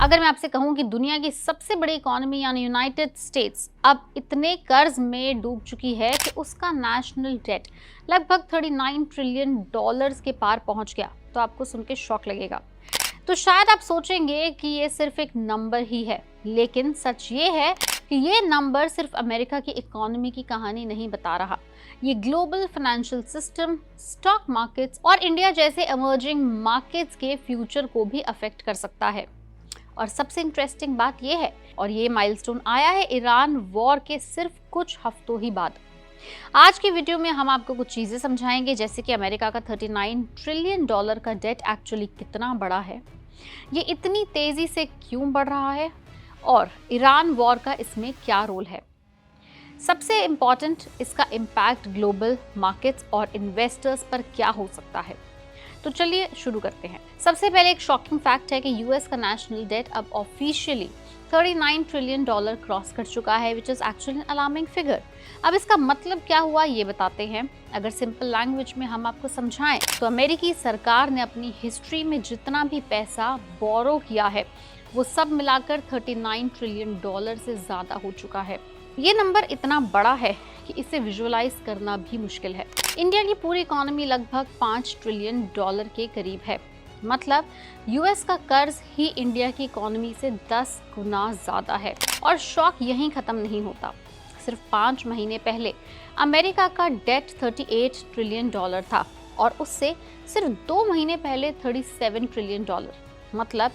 अगर मैं आपसे कहूं कि दुनिया की सबसे बड़ी इकोनॉमी यानी यूनाइटेड स्टेट्स अब इतने कर्ज में डूब चुकी है कि उसका नेशनल डेट लगभग 39 ट्रिलियन डॉलर्स के पार पहुंच गया, तो आपको सुन के शॉक लगेगा। तो शायद आप सोचेंगे कि ये सिर्फ एक नंबर ही है, लेकिन सच ये है कि ये नंबर सिर्फ अमेरिका की इकोनॉमी की कहानी नहीं बता रहा। ये global financial system, stock markets और इंडिया जैसे इमर्जिंग मार्केट्स के फ्यूचर को भी अफेक्ट कर सकता है। और सबसे इंटरेस्टिंग बात यह है, और ये माइलस्टोन आया है ईरान वॉर के सिर्फ कुछ हफ्तों ही बाद। आज की वीडियो में हम आपको कुछ चीजें समझाएंगे, जैसे कि अमेरिका का 39 ट्रिलियन डॉलर का डेट एक्चुअली कितना बड़ा है, ये इतनी तेजी से क्यों बढ़ रहा है, और ईरान वॉर का इसमें क्या रोल है। सबसे इंपॉर्टेंट, इसका इम्पैक्ट ग्लोबल मार्केट्स और इन्वेस्टर्स पर क्या हो सकता है। तो चलिए शुरू करते हैं। सबसे पहले एक शॉकिंग फैक्ट है कि यूएस का नेशनल डेट अब ऑफिशियली 39 ट्रिलियन डॉलर क्रॉस कर चुका है, which is actually an alarming figure. अब इसका मतलब क्या हुआ ये बताते हैं। अगर सिंपल लैंग्वेज में हम आपको समझाएं तो अमेरिकी सरकार ने अपनी हिस्ट्री में जितना भी पैसा बोरो किया है वो सब मिलाकर 39 ट्रिलियन डॉलर से ज्यादा हो चुका है। ये नंबर इतना बड़ा है कि इसे विजुअलाइज करना भी मुश्किल है। इंडिया की पूरी इकोनॉमी लगभग 5 ट्रिलियन डॉलर के करीब है, मतलब यूएस का कर्ज ही इंडिया की इकोनॉमी से 10 गुना ज्यादा है। और शॉक यहीं खत्म नहीं होता। सिर्फ 5 महीने पहले अमेरिका का डेट 38 ट्रिलियन डॉलर था और उससे सिर्फ 2 महीने पहले 37 ट्रिलियन डॉलर। मतलब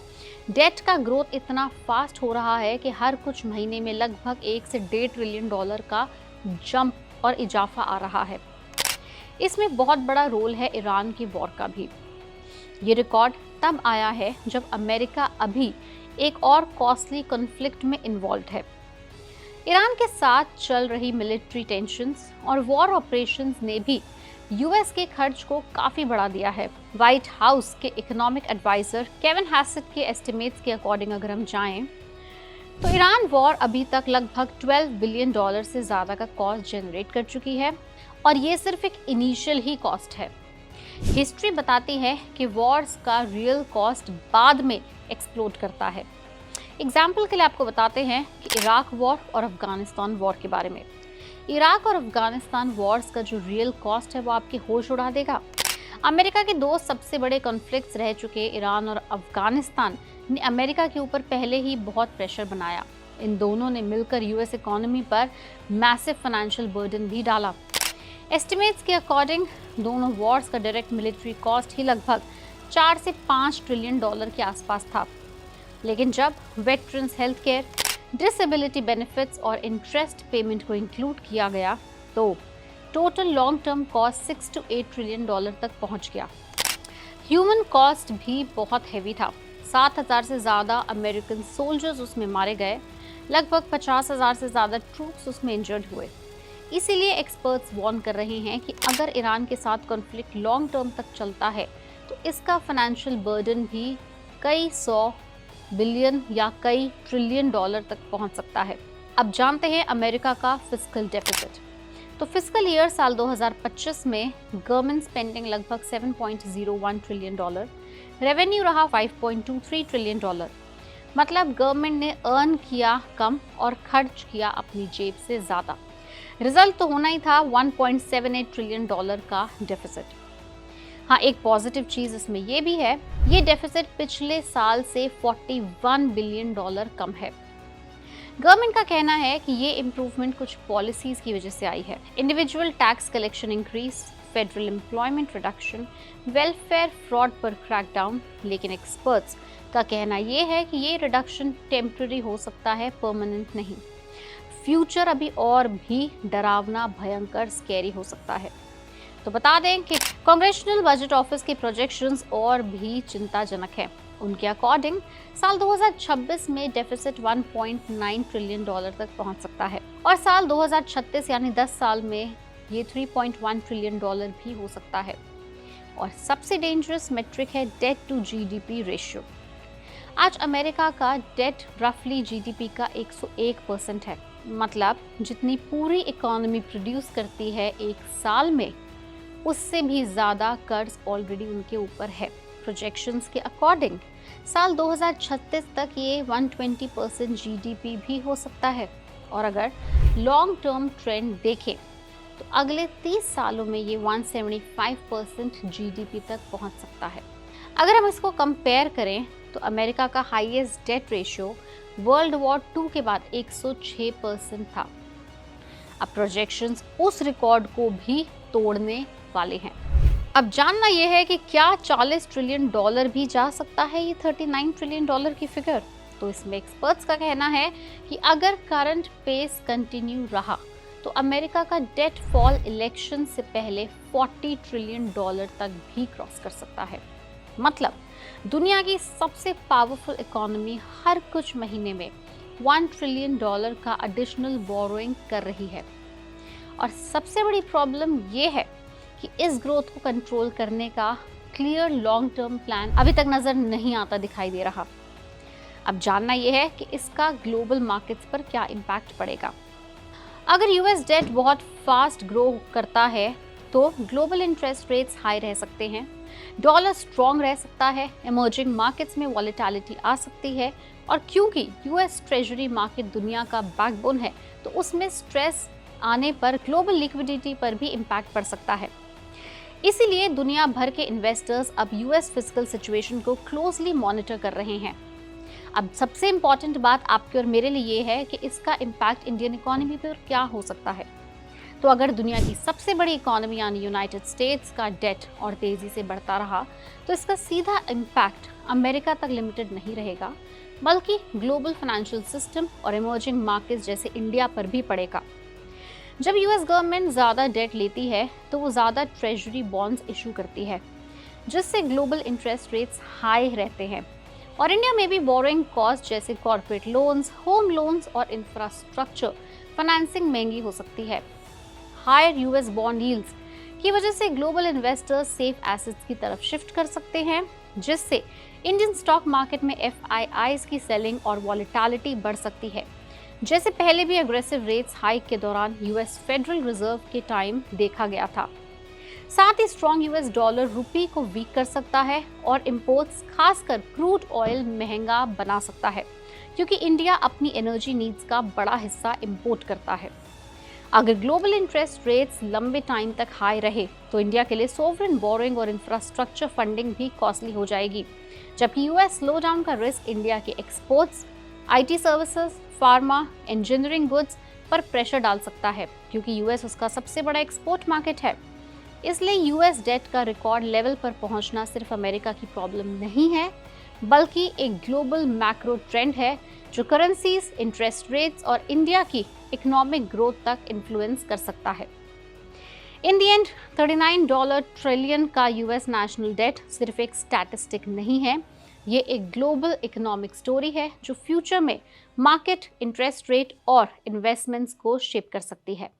डेट का ग्रोथ इतना फास्ट हो रहा है कि हर कुछ महीने में लगभग 1 से 1.5 ट्रिलियन डॉलर का जंप और इजाफा आ रहा है। इसमें बहुत बड़ा रोल है ईरान की वॉर का भी। ये रिकॉर्ड तब आया है जब अमेरिका अभी एक और कॉस्टली कॉन्फ्लिक्ट में इन्वॉल्व है। ईरान के साथ चल रही मिलिट्री टेंशंस और वॉर ऑपरेशंस ने भी यूएस के खर्च को काफी बढ़ा दिया है। व्हाइट हाउस के इकोनॉमिक एडवाइजर केविन हैसेट के एस्टिमेट्स के अकॉर्डिंग अगर हम जाएं तो ईरान वॉर अभी तक लगभग 12 बिलियन डॉलर से ज्यादा का कॉस्ट जनरेट कर चुकी है, और ये सिर्फ एक इनिशियल ही कॉस्ट है। हिस्ट्री बताती है कि वॉर्स का रियल कॉस्ट बाद में एक्सप्लोड करता है। एग्जाम्पल के लिए आपको बताते हैं कि इराक वॉर और अफगानिस्तान वॉर के बारे में। इराक और अफगानिस्तान वॉर्स का जो रियल कॉस्ट है वो आपके होश उड़ा देगा। अमेरिका के 2 सबसे बड़े कॉन्फ्लिक्ट्स रह चुके ईरान और अफगानिस्तान ने अमेरिका के ऊपर पहले ही बहुत प्रेशर बनाया। इन दोनों ने मिलकर यूएस इकोनॉमी पर मैसिव फाइनेंशियल बर्डन भी डाला। एस्टिमेट्स के अकॉर्डिंग दोनों वॉर्स का डायरेक्ट मिलिट्री कॉस्ट ही लगभग 4 से 5 ट्रिलियन डॉलर के आसपास था। लेकिन जब veterans health care, disability benefits और इंटरेस्ट पेमेंट को इंक्लूड किया गया तो total long term cost 6 to 8 trillion dollar तक पहुंच गया। ह्यूमन कॉस्ट भी बहुत हैवी था। 7,000 से ज़्यादा अमेरिकन सोल्जर्स उसमें मारे गए, लगभग 50,000 से ज़्यादा ट्रूप्स उसमें इंजर्ड हुए। इसीलिए एक्सपर्ट्स वार्न कर रहे हैं कि अगर ईरान के साथ कॉन्फ्लिक्ट लॉन्ग टर्म तक चलता है तो इसका फाइनेंशियल बर्डन भी कई 100 बिलियन या कई ट्रिलियन डॉलर तक पहुंच सकता है। अब जानते हैं अमेरिका का फिस्कल डेफिसिट। तो फिस्कल ईयर साल 2025 में गवर्नमेंट स्पेंडिंग लगभग 7.01 ट्रिलियन डॉलर, रेवेन्यू रहा 5.23 ट्रिलियन डॉलर। मतलब गवर्नमेंट ने अर्न किया कम और खर्च किया अपनी जेब से ज़्यादा। रिजल्ट तो होना ही था 1.78 ट्रिलियन डॉलर का डेफिसिट। हाँ, एक पॉजिटिव चीज़ इसमें ये भी है, ये डेफिसिट पिछले साल से 41 बिलियन डॉलर कम है। गवर्नमेंट का कहना है कि ये इम्प्रूवमेंट कुछ पॉलिसीज की वजह से आई है। Individual tax collection increase, federal employment reduction, welfare fraud पर क्रैकडाउन। लेकिन एक्सपर्ट्स का कहना ये है कि ये रिडक्शन टेम्पररी हो सकता है, परमानेंट नहीं। फ्यूचर अभी और भी डरावना, भयंकर, स्कैरी हो सकता है। तो बता दें कि कांग्रेशनल बजट ऑफिस की प्रोजेक्शंस और भी चिंताजनक है। उनके अकॉर्डिंग साल 2026 में डेफिसिट 1.9 ट्रिलियन डॉलर तक पहुंच सकता है और साल 2036 यानी 10 साल में ये 3.1 ट्रिलियन डॉलर भी हो सकता है। और सबसे डेंजरस मेट्रिक है डेट टू जीडीपी रेशियो। आज अमेरिका का डेट रफली जीडीपी का 101% है। मतलब जितनी पूरी इकोनॉमी प्रोड्यूस करती है एक साल में, उससे भी ज़्यादा कर्ज ऑलरेडी उनके ऊपर है। प्रोजेक्शंस के अकॉर्डिंग साल 2036 तक ये 120% जीडीपी भी हो सकता है। और अगर लॉन्ग टर्म ट्रेंड देखें तो अगले 30 सालों में ये 175% जीडीपी तक पहुंच सकता है। अगर हम इसको कंपेयर करें तो अमेरिका का highest debt ratio world war 2 के बाद 106% था। अब प्रोजेक्शंस उस रिकॉर्ड को भी तोड़ने वाले हैं। अब जानना यह है कि क्या 40 ट्रिलियन डॉलर भी जा सकता है ये 39 ट्रिलियन डॉलर की फिगर। तो इसमें एक्सपर्ट्स का कहना है कि अगर करंट पेस कंटिन्यू रहा तो अमेरिका का डेट फॉल इलेक्शन से पहले 40 ट्रिलियन डॉलर तक भी क्रॉस कर सकता है। मतलब दुनिया की सबसे पावरफुल इकोनॉमी हर कुछ महीने में 1 ट्रिलियन डॉलर का एडिशनल बोरोइंग कर रही है। और सबसे बड़ी प्रॉब्लम ये है कि इस ग्रोथ को कंट्रोल करने का क्लियर लॉन्ग टर्म प्लान अभी तक नजर नहीं आता दिखाई दे रहा। अब जानना यह है कि इसका ग्लोबल मार्केट्स पर क्या इम्पैक्ट पड़ेगा। अगर यूएस डेट बहुत फास्ट ग्रो करता है तो ग्लोबल इंटरेस्ट रेट्स हाई रह सकते हैं, डॉलर स्ट्रॉन्ग रह सकता है, इमर्जिंग मार्केट्स में वॉलेटिलिटी आ सकती है। और क्योंकि यूएस ट्रेजरी मार्केट दुनिया का बैकबोन है तो उसमें स्ट्रेस आने पर ग्लोबल लिक्विडिटी पर भी इम्पैक्ट पड़ सकता है। इसीलिए दुनिया भर के इन्वेस्टर्स अब यूएस फिस्कल सिचुएशन को क्लोजली मॉनिटर कर रहे हैं। अब सबसे इम्पॉर्टेंट बात आपके और मेरे लिए ये है कि इसका इम्पैक्ट इंडियन इकोनॉमी पर क्या हो सकता है। तो अगर दुनिया की सबसे बड़ी इकोनॉमी यानी यूनाइटेड स्टेट्स का डेट और तेजी से बढ़ता रहा तो इसका सीधा इम्पैक्ट अमेरिका तक लिमिटेड नहीं रहेगा, बल्कि ग्लोबल फाइनेंशियल सिस्टम और इमर्जिंग मार्केट्स जैसे इंडिया पर भी पड़ेगा। जब यूएस गवर्नमेंट ज़्यादा डेट लेती है तो वो ज़्यादा ट्रेजरी बॉन्ड्स इशू करती है, जिससे ग्लोबल इंटरेस्ट रेट्स हाई रहते हैं। और इंडिया में भी बोरोइंग कॉस्ट जैसे कॉर्पोरेट लोन्स, होम लोन्स और इंफ्रास्ट्रक्चर फाइनेंसिंग महंगी हो सकती है। हायर यूएस बॉन्ड यील्ड्स की वजह से ग्लोबल इन्वेस्टर्स सेफ एसेट्स की तरफ शिफ्ट कर सकते हैं, जिससे इंडियन स्टॉक मार्केट में एफआईआईज की सेलिंग और वॉलेटिलिटी बढ़ सकती है, जैसे पहले भी एग्रेसिव रेट्स हाइक के दौरान यूएस फेडरल रिजर्व के टाइम देखा गया था। साथ ही स्ट्रॉन्ग यूएस डॉलर रुपी को वीक कर सकता है और इंपोर्ट्स खासकर क्रूड ऑयल महंगा बना सकता है, क्योंकि इंडिया अपनी एनर्जी नीड्स का बड़ा हिस्सा इंपोर्ट करता है। अगर ग्लोबल इंटरेस्ट रेट्स लंबे टाइम तक हाई रहे तो इंडिया के लिए सोवरेन बोरोइंग और इंफ्रास्ट्रक्चर फंडिंग भी कॉस्टली हो जाएगी, जबकि यूएस स्लो डाउन का रिस्क इंडिया के exports, IT services, pharma, engineering goods पर प्रेशर डाल सकता है, क्योंकि यूएस उसका सबसे बड़ा एक्सपोर्ट मार्केट है। इसलिए यूएस डेट का रिकॉर्ड लेवल पर पहुंचना सिर्फ अमेरिका की प्रॉब्लम नहीं है, बल्कि एक ग्लोबल मैक्रो ट्रेंड है जो करेंसीज, इंटरेस्ट रेट्स और इंडिया की इकोनॉमिक ग्रोथ तक इन्फ्लुएंस कर सकता है। इन द एंड $39 ट्रिलियन का यूएस नेशनल डेट सिर्फ एक स्टैटिस्टिक नहीं है, ये एक ग्लोबल इकोनॉमिक स्टोरी है जो फ्यूचर में मार्केट, इंटरेस्ट रेट और इन्वेस्टमेंट्स को शेप कर सकती है।